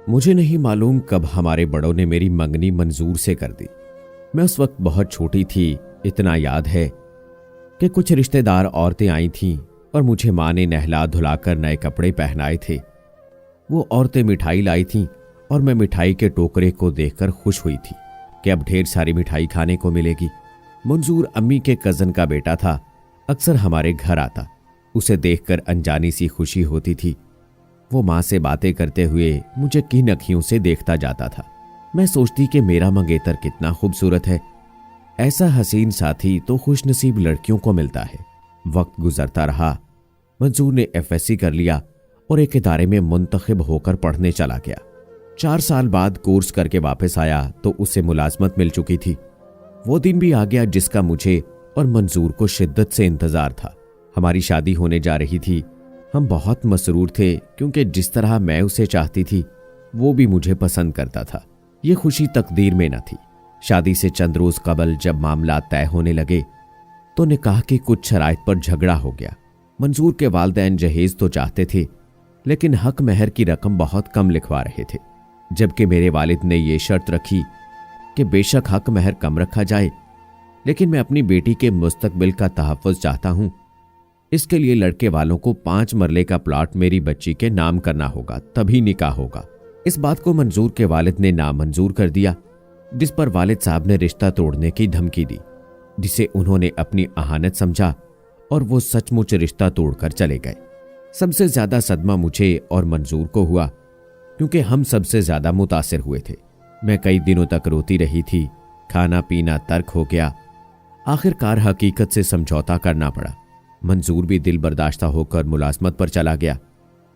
मुझे नहीं मालूम कब हमारे बड़ों ने मेरी मंगनी मंजूर से कर दी। मैं उस वक्त बहुत छोटी थी। इतना याद है कि कुछ रिश्तेदार औरतें आई थीं और मुझे माँ ने नहला धुलाकर नए कपड़े पहनाए थे। वो औरतें मिठाई लाई थीं और मैं मिठाई के टोकरे को देखकर खुश हुई थी कि अब ढेर सारी मिठाई खाने को मिलेगी। मंजूर अम्मी के कज़न का बेटा था, अक्सर हमारे घर आता। उसे देखकर अनजानी सी खुशी होती थी। वो माँ से बातें करते हुए मुझे किन अखियों से देखता जाता था। मैं सोचती कि मेरा मंगेतर कितना खूबसूरत है। ऐसा हसीन साथी तो खुशनसीब लड़कियों को मिलता है। वक्त गुजरता रहा। मंजूर ने एफएससी कर लिया और एक इदारे में मुंतखब होकर पढ़ने चला गया। 4 साल बाद कोर्स करके वापस आया तो उसे मुलाजमत मिल चुकी थी। वो दिन भी आ गया जिसका मुझे और मंजूर को शिद्दत से इंतजार था। हमारी शादी होने जा रही थी। हम बहुत मसरूर थे क्योंकि जिस तरह मैं उसे चाहती थी वो भी मुझे पसंद करता था। ये खुशी तकदीर में न थी। शादी से चंद रोज कबल जब मामला तय होने लगे तो निकाह की कुछ शराइत पर झगड़ा हो गया। मंजूर के वालिदैन जहेज तो चाहते थे लेकिन हक महर की रकम बहुत कम लिखवा रहे थे, जबकि मेरे वालिद ने यह शर्त रखी कि बेशक हक महर कम रखा जाए लेकिन मैं अपनी बेटी के मुस्तकबिल का तहफ़्फ़ुज़ चाहता हूं। इसके लिए लड़के वालों को 5 मरले का प्लॉट मेरी बच्ची के नाम करना होगा, तभी निकाह होगा। इस बात को मंजूर के वालिद ने नामंजूर कर दिया, जिस पर वालिद साहब ने रिश्ता तोड़ने की धमकी दी, जिसे उन्होंने अपनी अहानत समझा और वो सचमुच रिश्ता तोड़कर चले गए। सबसे ज्यादा सदमा मुझे और मंजूर को हुआ क्योंकि हम सबसे ज्यादा मुतासिर हुए थे। मैं कई दिनों तक रोती रही थी। खाना पीना तर्क हो गया। आखिरकार हकीकत से समझौता करना पड़ा। मंजूर भी दिल बर्दाश्ता होकर मुलाजमत पर चला गया।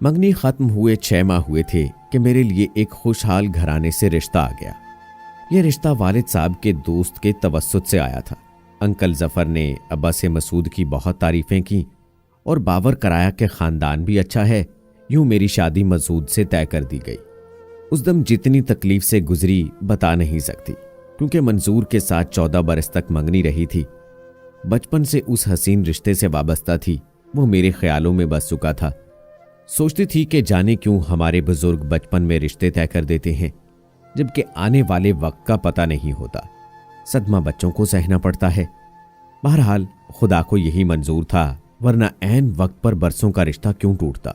मंगनी खत्म हुए 6 माह हुए थे कि मेरे लिए एक खुशहाल घराने से रिश्ता आ गया। यह रिश्ता वालिद साहब के दोस्त के तवस्सुत से आया था। अंकल जफर ने अब्बा से मसूद की बहुत तारीफें की और बावर कराया कि खानदान भी अच्छा है। यूं मेरी शादी मसूद से तय कर दी गई। उस दम जितनी तकलीफ से गुजरी बता नहीं सकती, क्योंकि मंजूर के साथ 14 बरस तक मंगनी रही थी। बचपन से उस हसीन रिश्ते से वाबस्ता थी। वो मेरे ख्यालों में बस चुका था। सोचती थी कि जाने क्यों हमारे बुजुर्ग बचपन में रिश्ते तय कर देते हैं, जबकि आने वाले वक्त का पता नहीं होता। सदमा बच्चों को सहना पड़ता है। बहरहाल खुदा को यही मंजूर था, वरना ऐन वक्त पर बरसों का रिश्ता क्यों टूटता।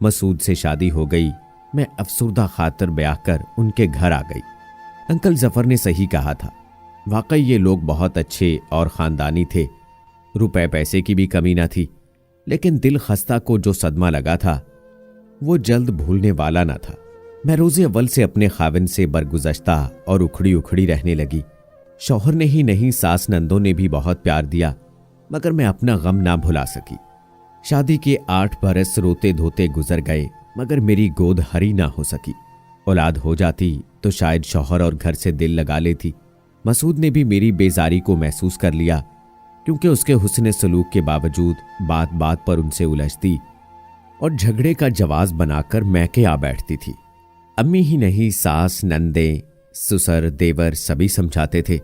मसूद से शादी हो गई। मैं अफसुर्दा खातर ब्याह कर उनके घर आ गई। अंकल जफर ने सही कहा था। वाकई ये लोग बहुत अच्छे और खानदानी थे। रुपए पैसे की भी कमी न थी, लेकिन दिल खस्ता को जो सदमा लगा था वो जल्द भूलने वाला न था। मैं रोज़े अव्वल से अपने खाविन से बरगुज़श्ता और उखड़ी उखड़ी रहने लगी। शौहर ने ही नहीं, सास नंदों ने भी बहुत प्यार दिया, मगर मैं अपना गम ना भुला सकी। शादी के 8 बरस रोते धोते गुजर गए, मगर मेरी गोद हरी ना हो सकी। औलाद हो जाती तो शायद शौहर और घर से दिल लगा लेती। मसूद ने भी मेरी बेजारी को महसूस कर लिया, क्योंकि उसके हुस्न सलूक के बावजूद बात बात पर उनसे उलझती और झगड़े का जवाब बनाकर मैके आ बैठती थी। अम्मी ही नहीं, सास, नंदे, ससुर, देवर सभी समझाते थे।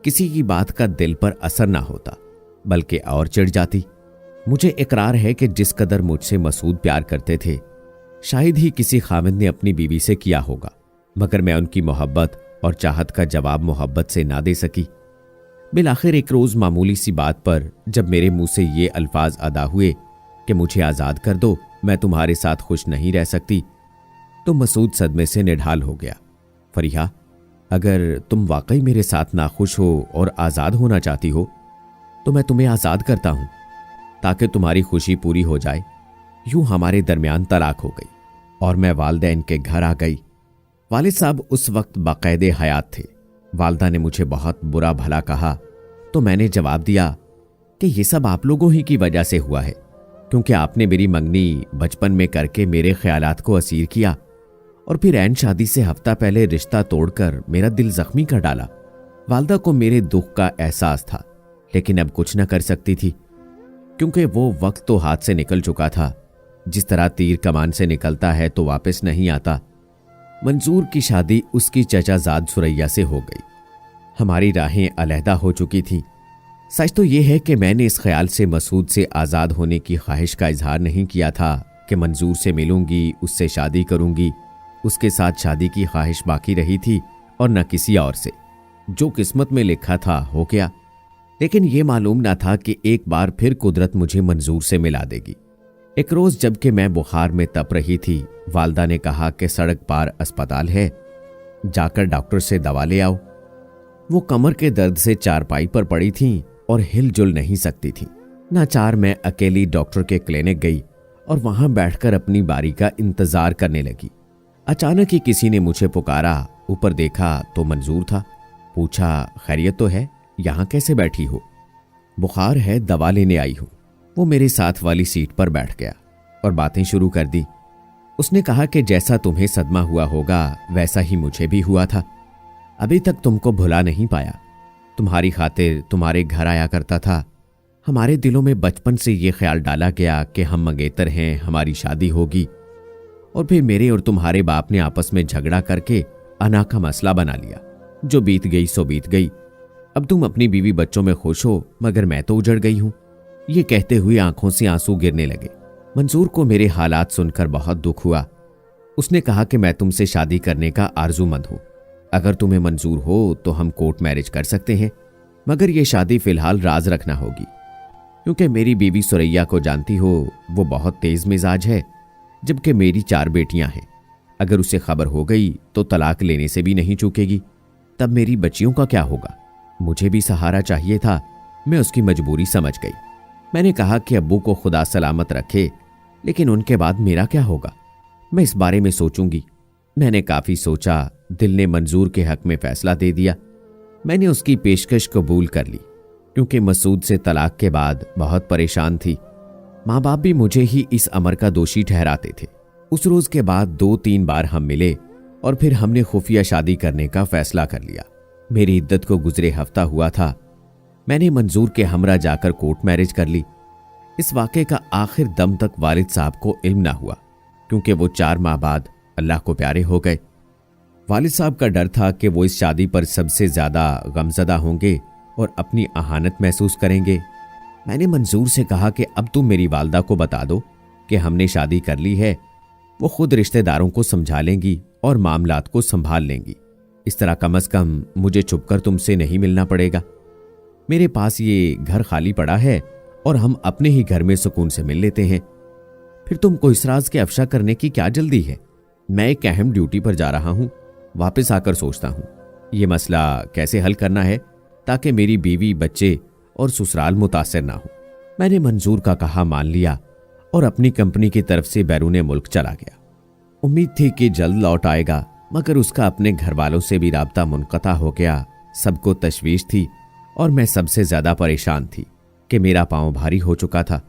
किसी की बात का दिल पर असर ना होता, बल्कि और चिढ़ जाती। मुझे इकरार है कि जिस कदर मुझसे मसूद प्यार करते थे, शायद ही किसी खामिद ने अपनी बीवी से किया होगा, मगर मैं उनकी मोहब्बत और चाहत का जवाब मोहब्बत से ना दे सकी। बिलाखिर एक रोज मामूली सी बात पर जब मेरे मुंह से ये अल्फाज अदा हुए कि मुझे आज़ाद कर दो, मैं तुम्हारे साथ खुश नहीं रह सकती, तो मसूद सदमे से निढाल हो गया। फरीहा, अगर तुम वाकई मेरे साथ नाखुश हो और आज़ाद होना चाहती हो तो मैं तुम्हें आज़ाद करता हूं, ताकि तुम्हारी खुशी पूरी हो जाए। यूं हमारे दरमियान तलाक हो गई और मैं वालिदैन के घर आ गई। वालिद साहब उस वक्त बाकायदे हयात थे। वालदा ने मुझे बहुत बुरा भला कहा तो मैंने जवाब दिया कि ये सब आप लोगों ही की वजह से हुआ है, क्योंकि आपने मेरी मंगनी बचपन में करके मेरे ख्यालात को असीर किया और फिर ऐन शादी से हफ्ता पहले रिश्ता तोड़कर मेरा दिल जख्मी कर डाला। वालदा को मेरे दुख का एहसास था, लेकिन अब कुछ न कर सकती थी, क्योंकि वो वक्त तो हाथ से निकल चुका था। जिस तरह तीर कमान से निकलता है तो वापस नहीं आता। मंजूर की शादी उसकी चचाजाद सुरैया से हो गई। हमारी राहें अलहदा हो चुकी थीं। सच तो यह है कि मैंने इस ख्याल से मसूद से आज़ाद होने की ख्वाहिश का इजहार नहीं किया था कि मंजूर से मिलूंगी, उससे शादी करूंगी उसके साथ शादी की ख्वाहिश बाकी रही थी और न किसी और से। जो किस्मत में लिखा था हो गया, लेकिन ये मालूम ना था कि एक बार फिर कुदरत मुझे मंजूर से मिला देगी। एक रोज जबकि मैं बुखार में तप रही थी, वालदा ने कहा कि सड़क पार अस्पताल है, जाकर डॉक्टर से दवा ले आओ। वो कमर के दर्द से चारपाई पर पड़ी थीं और हिलजुल नहीं सकती थीं। नाचार मैं अकेली डॉक्टर के क्लिनिक गई और वहां बैठकर अपनी बारी का इंतजार करने लगी। अचानक ही किसी ने मुझे पुकारा। ऊपर देखा तो मंजूर था। पूछा, खैरियत तो है? यहां कैसे बैठी हो? बुखार है, दवा लेने आई हूं। वो मेरे साथ वाली सीट पर बैठ गया और बातें शुरू कर दी। उसने कहा कि जैसा तुम्हें सदमा हुआ होगा वैसा ही मुझे भी हुआ था। अभी तक तुमको भुला नहीं पाया। तुम्हारी खातिर तुम्हारे घर आया करता था। हमारे दिलों में बचपन से ये ख्याल डाला गया कि हम मंगेतर हैं, हमारी शादी होगी, और फिर मेरे और तुम्हारे बाप ने आपस में झगड़ा करके अना का मसला बना लिया। जो बीत गई सो बीत गई। अब तुम अपनी बीवी बच्चों में खुश हो, मगर मैं तो उजड़ गई हूं। ये कहते हुए आंखों से आंसू गिरने लगे। मंसूर को मेरे हालात सुनकर बहुत दुख हुआ। उसने कहा कि मैं तुमसे शादी करने का आरजूमंद हूं। अगर तुम्हें मंजूर हो तो हम कोर्ट मैरिज कर सकते हैं, मगर यह शादी फिलहाल राज रखना होगी, क्योंकि मेरी बीवी सुरैया को जानती हो, वो बहुत तेज मिजाज है, जबकि मेरी 4 बेटियां हैं। अगर उसे खबर हो गई तो तलाक लेने से भी नहीं चूकेगी। तब मेरी बच्चियों का क्या होगा? मुझे भी सहारा चाहिए था। मैं उसकी मजबूरी समझ गई। मैंने कहा कि अब्बू को खुदा सलामत रखे, लेकिन उनके बाद मेरा क्या होगा? मैं इस बारे में सोचूंगी। मैंने काफी सोचा। दिल ने मंजूर के हक में फैसला दे दिया। मैंने उसकी पेशकश कबूल कर ली, क्योंकि मसूद से तलाक के बाद बहुत परेशान थी। माँ बाप भी मुझे ही इस अमर का दोषी ठहराते थे। उस रोज के बाद 2-3 बार हम मिले और फिर हमने खुफिया शादी करने का फैसला कर लिया। मेरी इद्दत को गुजरे हफ्ता हुआ था। मैंने मंजूर के हमरा जाकर कोर्ट मैरिज कर ली। इस वाक़े का आखिर दम तक वालिद साहब को इल्म ना हुआ, क्योंकि वो 4 माह बाद अल्लाह को प्यारे हो गए। वालिद साहब का डर था कि वो इस शादी पर सबसे ज्यादा गमजदा होंगे और अपनी अहानत महसूस करेंगे। मैंने मंजूर से कहा कि अब तुम मेरी वालदा को बता दो कि हमने शादी कर ली है। वो खुद रिश्तेदारों को समझा लेंगी और मामलात को संभाल लेंगी। इस तरह कम से कम मुझे छुपकर तुमसे नहीं मिलना पड़ेगा। मेरे पास ये घर खाली पड़ा है और हम अपने ही घर में सुकून से मिल लेते हैं। फिर तुमको इस राज के अफशा करने की क्या जल्दी है? मैं एक अहम ड्यूटी पर जा रहा हूं। वापस आकर सोचता हूं ये मसला कैसे हल करना है ताकि मेरी बीवी, बच्चे और ससुराल मुतासिर ना हो। मैंने मंजूर का कहा मान लिया और अपनी कंपनी की तरफ से बैरूने मुल्क चला गया। उम्मीद थी कि जल्द लौट आएगा, मगर उसका अपने घर वालों से भी राब्ता मुनक़ता हो गया। सबको तशवीश थी और मैं सबसे ज्यादा परेशान थी कि मेरा पांव भारी हो चुका था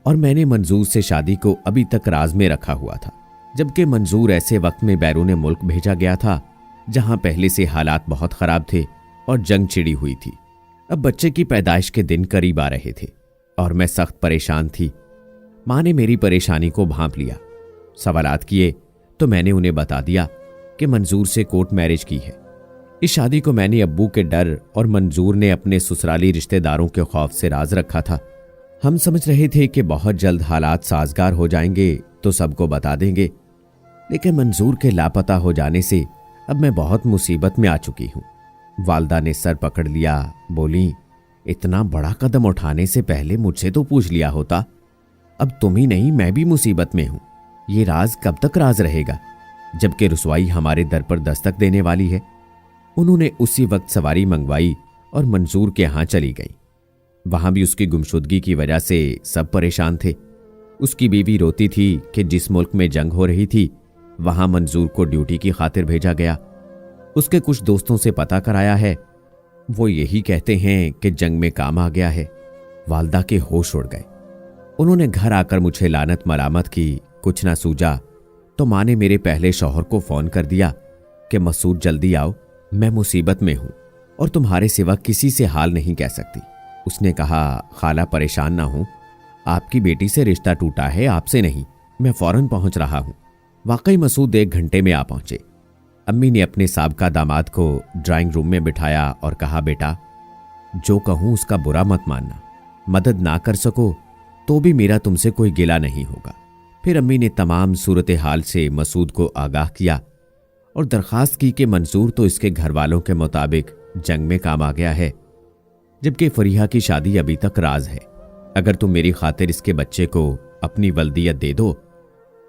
और मैंने मंजूर से शादी को अभी तक राज में रखा हुआ था, जबकि मंजूर ऐसे वक्त में बैरूने मुल्क भेजा गया था जहां पहले से हालात बहुत खराब थे और जंग छिड़ी हुई थी। अब बच्चे की पैदाइश के दिन करीब आ रहे थे और मैं सख्त परेशान थी। माँ ने मेरी परेशानी को भांप लिया। सवालात किए तो मैंने उन्हें बता दिया कि मंजूर से कोर्ट मैरिज की है। इस शादी को मैंने अब्बू के डर और मंजूर ने अपने ससुराली रिश्तेदारों के खौफ से राज रखा था। हम समझ रहे थे कि बहुत जल्द हालात साजगार हो जाएंगे तो सबको बता देंगे, लेकिन मंजूर के लापता हो जाने से अब मैं बहुत मुसीबत में आ चुकी हूँ। वालदा ने सर पकड़ लिया, बोली, इतना बड़ा कदम उठाने से पहले मुझसे तो पूछ लिया होता। अब तुम ही नहीं, मैं भी मुसीबत में हूं। ये राज कब तक राज रहेगा, जबकि रुसवाई हमारे दर पर दस्तक देने वाली है। उन्होंने उसी वक्त सवारी मंगवाई और मंजूर के यहां चली गई। वहां भी उसकी गुमशुदगी की वजह से सब परेशान थे। उसकी बीवी रोती थी कि जिस मुल्क में जंग हो रही थी वहां मंजूर को ड्यूटी की खातिर भेजा गया। उसके कुछ दोस्तों से पता कराया है, वो यही कहते हैं कि जंग में काम आ गया है। वालदा के होश उड़ गए। उन्होंने घर आकर मुझे लानत मलामत की। कुछ ना सूझा तो माँ ने मेरे पहले शौहर को फोन कर दिया कि मसूद जल्दी आओ, मैं मुसीबत में हूं और तुम्हारे सिवा किसी से हाल नहीं कह सकती। उसने कहा, खाला परेशान ना हो, आपकी बेटी से रिश्ता टूटा है, आपसे नहीं। मैं फौरन पहुंच रहा हूं। वाकई मसूद 1 घंटे में आ पहुंचे। अम्मी ने अपने साबका दामाद को ड्राइंग रूम में बिठाया और कहा, बेटा जो कहूं उसका बुरा मत मानना। मदद ना कर सको तो भी मेरा तुमसे कोई गिला नहीं होगा। फिर अम्मी ने तमाम सूरत हाल से मसूद को आगाह किया और दरखास्त की कि मंजूर तो इसके घर वालों के मुताबिक जंग में काम आ गया है, जबकि फरीहा की शादी अभी तक राज है। अगर तुम मेरी खातिर इसके बच्चे को अपनी वल्दियत दे दो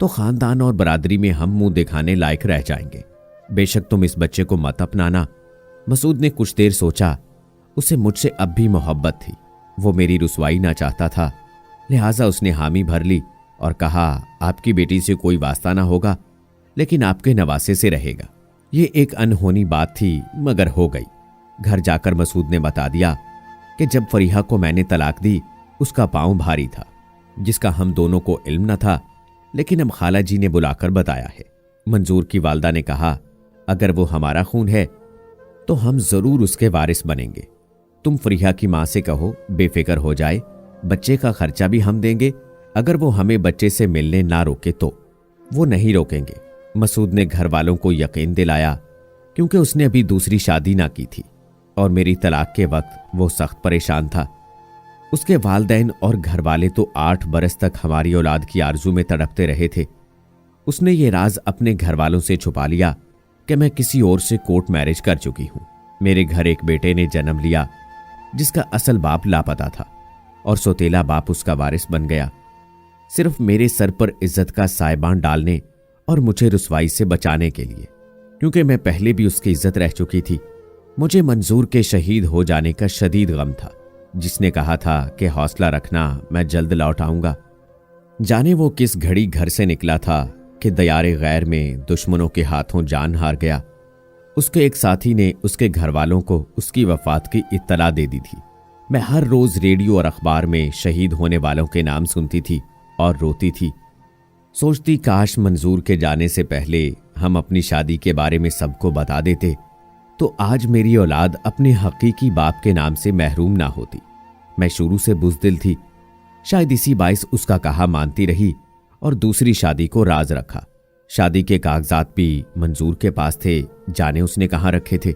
तो खानदान और बरादरी में हम मुंह दिखाने लायक रह जाएंगे। बेशक तुम इस बच्चे को मत अपनाना। मसूद ने कुछ देर सोचा। उसे मुझसे अब भी मोहब्बत थी। वो मेरी रुसवाई ना चाहता था, लिहाजा उसने हामी भर ली और कहा, आपकी बेटी से कोई वास्ता ना होगा, लेकिन आपके नवासे से रहेगा। ये एक अनहोनी बात थी, मगर हो गई। घर जाकर मसूद ने बता दिया कि जब फरीहा को मैंने तलाक दी उसका पांव भारी था, जिसका हम दोनों को इल्म न था, लेकिन अब खाला जी ने बुलाकर बताया है। मंजूर की वालदा ने कहा, अगर वो हमारा खून है तो हम जरूर उसके वारिस बनेंगे। तुम फरीहा की मां से कहो बेफिक्र हो जाए, बच्चे का खर्चा भी हम देंगे। अगर वो हमें बच्चे से मिलने ना रोके तो। वो नहीं रोकेंगे। मसूद ने घर वालों को यकीन दिलाया, क्योंकि उसने अभी दूसरी शादी ना की थी और मेरी तलाक के वक्त वो सख्त परेशान था। उसके वालिदैन और घर वाले तो 8 बरस तक हमारी औलाद की आरजू में तड़पते रहे थे। उसने ये राज अपने घर वालों से छुपा लिया कि मैं किसी और से कोर्ट मैरिज कर चुकी हूं। मेरे घर एक बेटे ने जन्म लिया जिसका असल बाप लापता था और सौतेला बाप उसका वारिस बन गया, सिर्फ मेरे सर पर इज्जत का साइबान डालने और मुझे रुसवाई से बचाने के लिए, क्योंकि मैं पहले भी उसकी इज्जत रह चुकी थी। मुझे मंजूर के शहीद हो जाने का शदीद गम था, जिसने कहा था कि हौसला रखना, मैं जल्द लौट आऊंगा। जाने वो किस घड़ी घर से निकला था कि दयारे गैर में दुश्मनों के हाथों जान हार गया। उसके एक साथी ने उसके घर वालों को उसकी वफात की इत्तला दे दी थी। मैं हर रोज रेडियो और अखबार में शहीद होने वालों के नाम सुनती थी और रोती थी। सोचती काश मंजूर के जाने से पहले हम अपनी शादी के बारे में सबको बता देते तो आज मेरी औलाद अपने हकीकी बाप के नाम से महरूम ना होती। मैं शुरू से बुज़दिल थी, शायद इसी बाइस उसका कहा मानती रही और दूसरी शादी को राज रखा। शादी के कागजात भी मंजूर के पास थे, जाने उसने कहाँ रखे थे।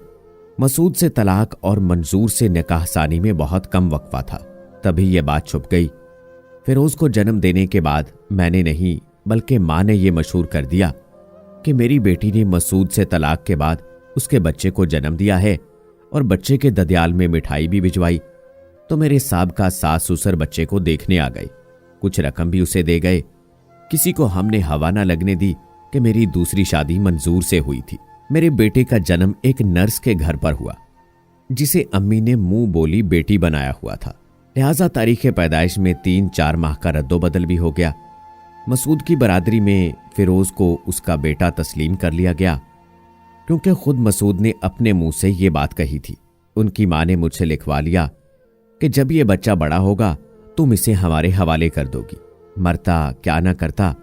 मसूद से तलाक और मंजूर से निकाह सानी में बहुत कम वक्फा था, तभी यह बात छुप गई। फिरोज को जन्म देने के बाद मैंने नहीं बल्कि मां ने यह मशहूर कर दिया कि मेरी बेटी ने मसूद से तलाक के बाद उसके बच्चे को जन्म दिया है और बच्चे के ददियाल में मिठाई भी भिजवाई। तो मेरे साहब सास ससुर बच्चे को देखने आ गए, कुछ रकम भी उसे दे गए। किसी को हमने हवा ना लगने दी कि मेरी दूसरी शादी मंजूर से हुई थी। मेरे बेटे का जन्म एक नर्स के घर पर हुआ, जिसे अम्मी ने मुंह बोली बेटी बनाया हुआ था, लिहाजा तारीख पैदाइश में 3-4 माह का रद्दोबदल भी हो गया। मसूद की बरादरी में फिरोज को उसका बेटा तस्लीम कर लिया गया, क्योंकि खुद मसूद ने अपने मुंह से ये बात कही थी। उनकी मां ने मुझसे लिखवा लिया कि जब ये बच्चा बड़ा होगा तुम इसे हमारे हवाले कर दोगी, मरता क्या ना करता।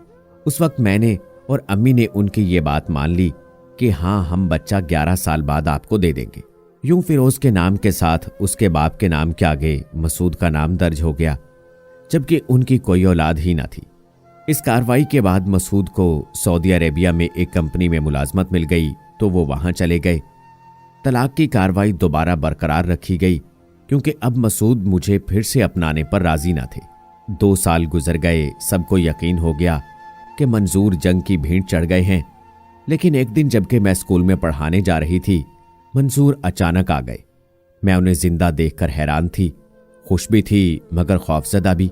उस वक्त मैंने और अम्मी ने उनकी ये बात मान ली कि हाँ, हम बच्चा 11 साल बाद आपको दे देंगे। यूं फिरोज के नाम के साथ उसके बाप के नाम के आगे मसूद का नाम दर्ज हो गया, जबकि उनकी कोई औलाद ही ना थी। इस कार्रवाई के बाद मसूद को सऊदी अरेबिया में एक कंपनी में मुलाजमत मिल गई तो वो वहां चले गए। तलाक की कार्रवाई दोबारा बरकरार रखी गई, क्योंकि अब मसूद मुझे फिर से अपनाने पर राजी ना थे। 2 साल गुजर गए, सबको यकीन हो गया कि मंजूर जंग की भीड़ चढ़ गए हैं। लेकिन एक दिन जबकि मैं स्कूल में पढ़ाने जा रही थी, मंजूर अचानक आ गए। मैं उन्हें जिंदा देखकर हैरान थी, खुश भी थी मगर खौफजदा भी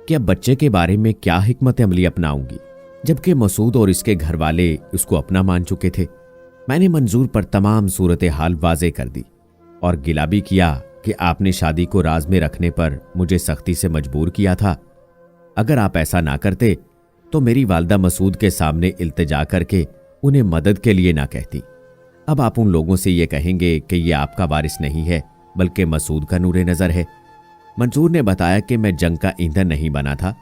कि अब बच्चे के बारे में क्या हिकमत अमली अपनाऊंगी, जबकि मसूद और इसके घर वाले उसको अपना मान चुके थे। मैंने मंजूर पर तमाम सूरत हाल वाजे कर दी और गिला भी किया कि आपने शादी को राज में रखने पर मुझे सख्ती से मजबूर किया था। अगर आप ऐसा ना करते तो मेरी वालदा मसूद के सामने इल्तिजा करके उन्हें मदद के लिए ना कहती। अब आप उन लोगों से ये कहेंगे कि ये आपका वारिस नहीं है बल्कि मसूद का नूरे नजर है। मंजूर ने बताया कि मैं जंग का ईंधन नहीं बना था,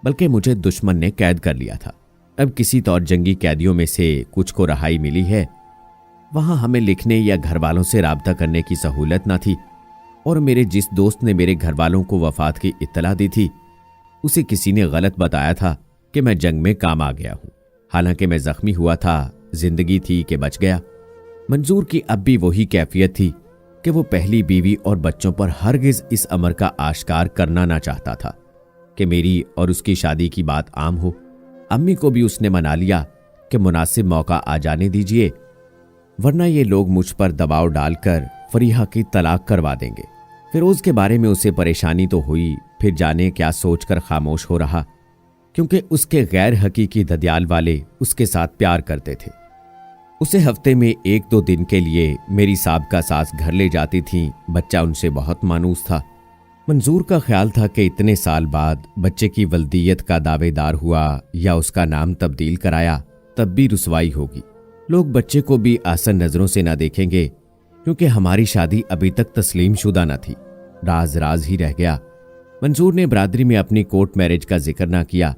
बल्कि मुझे दुश्मन ने कैद कर लिया था। अब किसी तौर जंगी कैदियों में से कुछ को रहाई मिली है। वहां हमें लिखने या घर वालों से राब्ता करने की सहूलत ना थी, और मेरे जिस दोस्त ने मेरे घर वालों को वफात की इत्तला दी थी, उसे किसी ने गलत बताया था कि मैं जंग में काम आ गया हूं। हालांकि मैं जख्मी हुआ था, जिंदगी थी कि बच गया। मंजूर की अब भी वही कैफियत थी कि वो पहली बीवी और बच्चों पर हरगिज इस अमर का आश्कार करना ना चाहता था कि मेरी और उसकी शादी की बात आम हो। अम्मी को भी उसने मना लिया कि मुनासिब मौका आ जाने दीजिए, वरना ये लोग मुझ पर दबाव डालकर फरीहा की तलाक करवा देंगे। फिरोज के बारे में उसे परेशानी तो हुई, फिर जाने क्या सोचकर खामोश हो रहा, क्योंकि उसके गैर हकीकी ददियाल वाले उसके साथ प्यार करते थे। उसे हफ्ते में 1-2 दिन के लिए मेरी साबका सास घर ले जाती थीं। बच्चा उनसे बहुत मानूस था। मंजूर का ख्याल था कि इतने साल बाद बच्चे की वल्दियत का दावेदार हुआ या उसका नाम तब्दील कराया तब भी रुसवाई होगी। लोग बच्चे को भी आसन नजरों से न देखेंगे, क्योंकि हमारी शादी अभी तक तस्लीम शुदा न थी। राज राज ही रह गया। मंजूर ने बरादरी में अपनी कोर्ट मैरिज का जिक्र ना किया।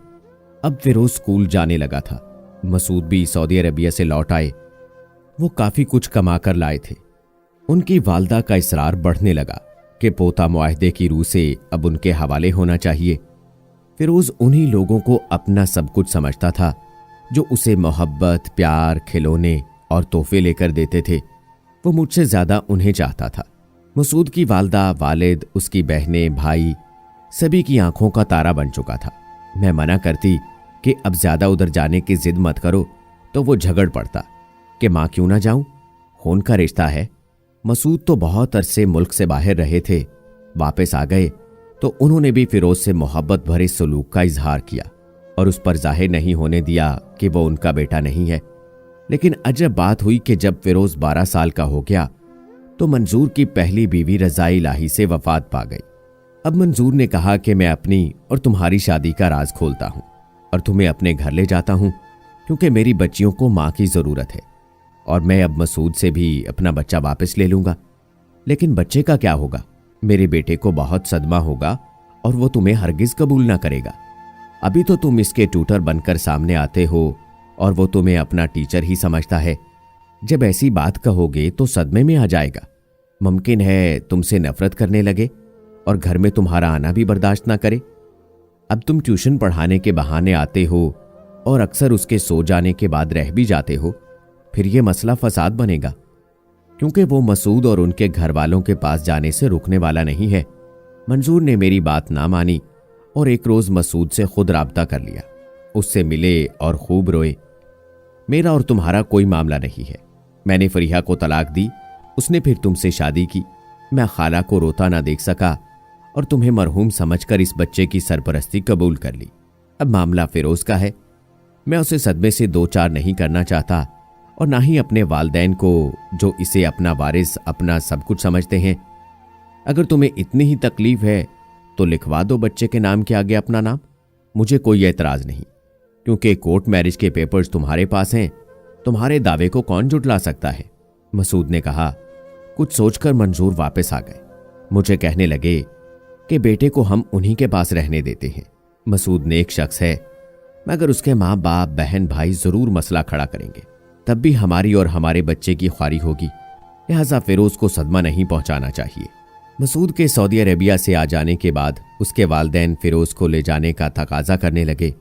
अब फिरोज स्कूल जाने लगा था। मसूद भी सऊदी अरबिया से लौट आए। वो काफी कुछ कमा कर लाए थे। उनकी वालदा का इसरार बढ़ने लगा कि पोता मुआहदे की रूह से अब उनके हवाले होना चाहिए। फिरोज उन्हीं लोगों को अपना सब कुछ समझता था जो उसे मोहब्बत, प्यार, खिलौने और तोहफे लेकर देते थे। वो मुझसे ज्यादा उन्हें चाहता था। मसूद की वालदा, वालिद, उसकी बहनें, भाई सभी की आंखों का तारा बन चुका था। मैं मना करती कि अब ज्यादा उधर जाने की जिद मत करो तो वो झगड़ पड़ता कि मां क्यों ना जाऊं, खून का रिश्ता है। मसूद तो बहुत अरसे मुल्क से बाहर रहे थे, वापस आ गए तो उन्होंने भी फिरोज से मोहब्बत भरे सलूक का इजहार किया और उस पर जाहिर नहीं होने दिया कि वो उनका बेटा नहीं है। लेकिन अजब बात हुई कि जब फिरोज 12 साल का हो गया तो मंजूर की पहली बीवी रज़ाई इलाही से वफात पा गई। अब मंजूर ने कहा कि मैं अपनी और तुम्हारी शादी का राज खोलता हूं और तुम्हें अपने घर ले जाता हूं, क्योंकि मेरी बच्चियों को मां की जरूरत है और मैं अब मसूद से भी अपना बच्चा वापस ले लूंगा। लेकिन बच्चे का क्या होगा? मेरे बेटे को बहुत सदमा होगा और वो तुम्हें हरगिज कबूल ना करेगा। अभी तो तुम इसके ट्यूटर बनकर सामने आते हो और वो तुम्हें अपना टीचर ही समझता है। जब ऐसी बात कहोगे तो सदमे में आ जाएगा। मुमकिन है तुमसे नफरत करने लगे और घर में तुम्हारा आना भी बर्दाश्त ना करे। अब तुम ट्यूशन पढ़ाने के बहाने आते हो और अक्सर उसके सो जाने के बाद रह भी जाते हो, फिर ये मसला फसाद बनेगा, क्योंकि वो मसूद और उनके घर वालों के पास जाने से रुकने वाला नहीं है। मंजूर ने मेरी बात ना मानी और एक रोज मसूद से खुद राब्ता कर लिया। उससे मिले और खूब रोए। मेरा और तुम्हारा कोई मामला नहीं है। मैंने फरीहा को तलाक दी, उसने फिर तुमसे शादी की। मैं खाला को रोता ना देख सका और तुम्हें मरहूम समझकर इस बच्चे की सरपरस्ती कबूल कर ली। अब मामला फिरोज का है। मैं उसे सदमे से 2-4 नहीं करना चाहता और ना ही अपने वालदैन को, जो इसे अपना वारिस, अपना सब कुछ समझते हैं। अगर तुम्हें इतनी ही तकलीफ है तो लिखवा दो बच्चे के नाम के आगे अपना नाम। मुझे कोई एतराज नहीं, क्योंकि कोर्ट मैरिज के पेपर्स तुम्हारे पास हैं। तुम्हारे दावे को कौन जुटला सकता है? मसूद ने कहा। कुछ सोचकर मंजूर वापस आ गए। मुझे कहने लगे कि बेटे को हम उन्हीं के पास रहने देते हैं। मसूद नेक शख्स है, मगर उसके माँ बाप, बहन, भाई जरूर मसला खड़ा करेंगे। तब भी हमारी और हमारे बच्चे की ख्वारी होगी, लिहाजा फिरोज को सदमा नहीं पहुंचाना चाहिए। मसूद के सऊदी अरेबिया से आ जाने के बाद उसके वालदैन फिरोज को ले जाने का तकाजा करने लगे।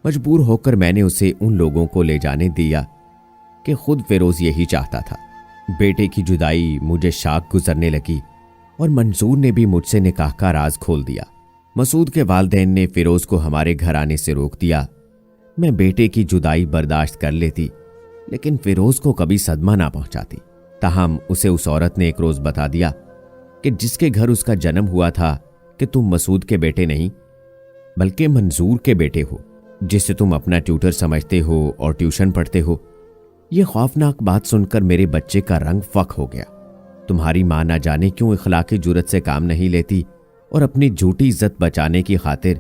मजबूर होकर मैंने उसे उन लोगों को ले जाने दिया कि खुद फिरोज यही चाहता था। बेटे की जुदाई मुझे शाक गुजरने लगी और मंजूर ने भी मुझसे निकाह का राज खोल दिया। मसूद के वालदैन ने फिरोज को हमारे घर आने से रोक दिया। मैं बेटे की जुदाई बर्दाश्त कर लेती, लेकिन फिरोज को कभी सदमा ना पहुंचाती। ताहम उसे उस औरत ने एक रोज बता दिया कि जिसके घर उसका जन्म हुआ था कि तुम मसूद के बेटे नहीं बल्कि मंजूर के बेटे हो, जिसे तुम अपना ट्यूटर समझते हो और ट्यूशन पढ़ते हो। यह खौफनाक बात सुनकर मेरे बच्चे का रंग फक हो गया। तुम्हारी मां ना जाने क्यों इखलाकी जुर्रत से काम नहीं लेती और अपनी झूठी इज्जत बचाने की खातिर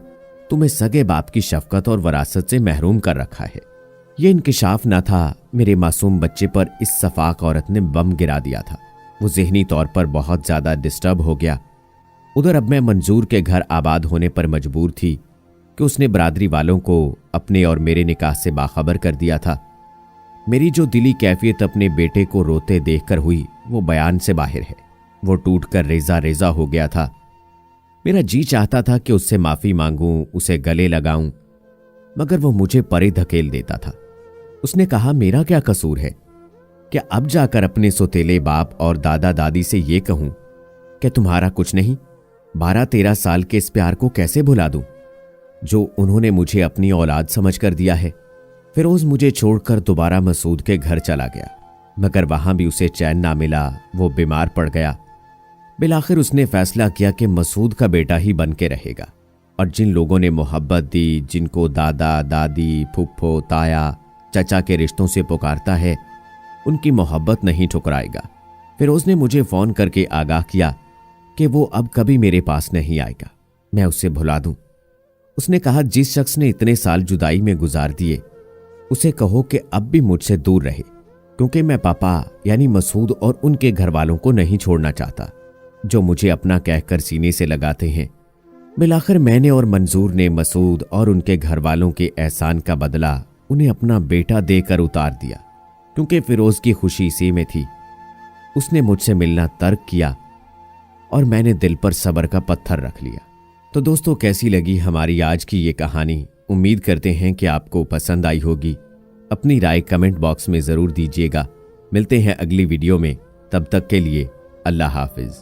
तुम्हें सगे बाप की शफकत और वरासत से महरूम कर रखा है। यह इंकिशाफ न था, मेरे मासूम बच्चे पर इस सफाक औरत ने बम गिरा दिया था। वो ज़हनी तौर पर बहुत ज्यादा डिस्टर्ब हो गया। उधर अब मैं मंजूर के घर आबाद होने पर मजबूर थी कि उसने बरादरी वालों को अपने और मेरे निकाह से बाखबर कर दिया था। मेरी जो दिली कैफियत अपने बेटे को रोते देखकर हुई वो बयान से बाहर है। वो टूटकर रेजा रेजा हो गया था। मेरा जी चाहता था कि उससे माफी मांगूं, उसे गले लगाऊं, मगर वो मुझे परे धकेल देता था। उसने कहा, मेरा क्या कसूर है? क्या अब जाकर अपने सोतेले बाप और दादा दादी से ये कहूं कि तुम्हारा कुछ नहीं? 12-13 साल के इस प्यार को कैसे भुला दूं जो उन्होंने मुझे अपनी औलाद समझ कर दिया है? फिरोज मुझे छोड़कर दोबारा मसूद के घर चला गया, मगर वहां भी उसे चैन ना मिला। वो बीमार पड़ गया। बिलाखिर उसने फैसला किया कि मसूद का बेटा ही बन के रहेगा और जिन लोगों ने मोहब्बत दी, जिनको दादा दादी फुफ्फो ताया चचा के रिश्तों से पुकारता है, उनकी मोहब्बत नहीं ठुकराएगा। फिरोज ने मुझे फ़ोन करके आगाह किया कि वो अब कभी मेरे पास नहीं आएगा, मैं उसे भुला दूं। उसने कहा, जिस शख्स ने इतने साल जुदाई में गुजार दिए उसे कहो कि अब भी मुझसे दूर रहे, क्योंकि मैं पापा यानी मसूद और उनके घर वालों को नहीं छोड़ना चाहता, जो मुझे अपना कहकर सीने से लगाते हैं। बिलाखिर मैंने और मंजूर ने मसूद और उनके घर वालों के एहसान का बदला उन्हें अपना बेटा देकर उतार दिया, क्योंकि फिरोज की खुशी इसी में थी। उसने मुझसे मिलना तर्क किया और मैंने दिल पर सब्र का पत्थर रख लिया। तो दोस्तों, कैसी लगी हमारी आज की ये कहानी? उम्मीद करते हैं कि आपको पसंद आई होगी। अपनी राय कमेंट बॉक्स में ज़रूर दीजिएगा। मिलते हैं अगली वीडियो में, तब तक के लिए अल्लाह हाफिज़।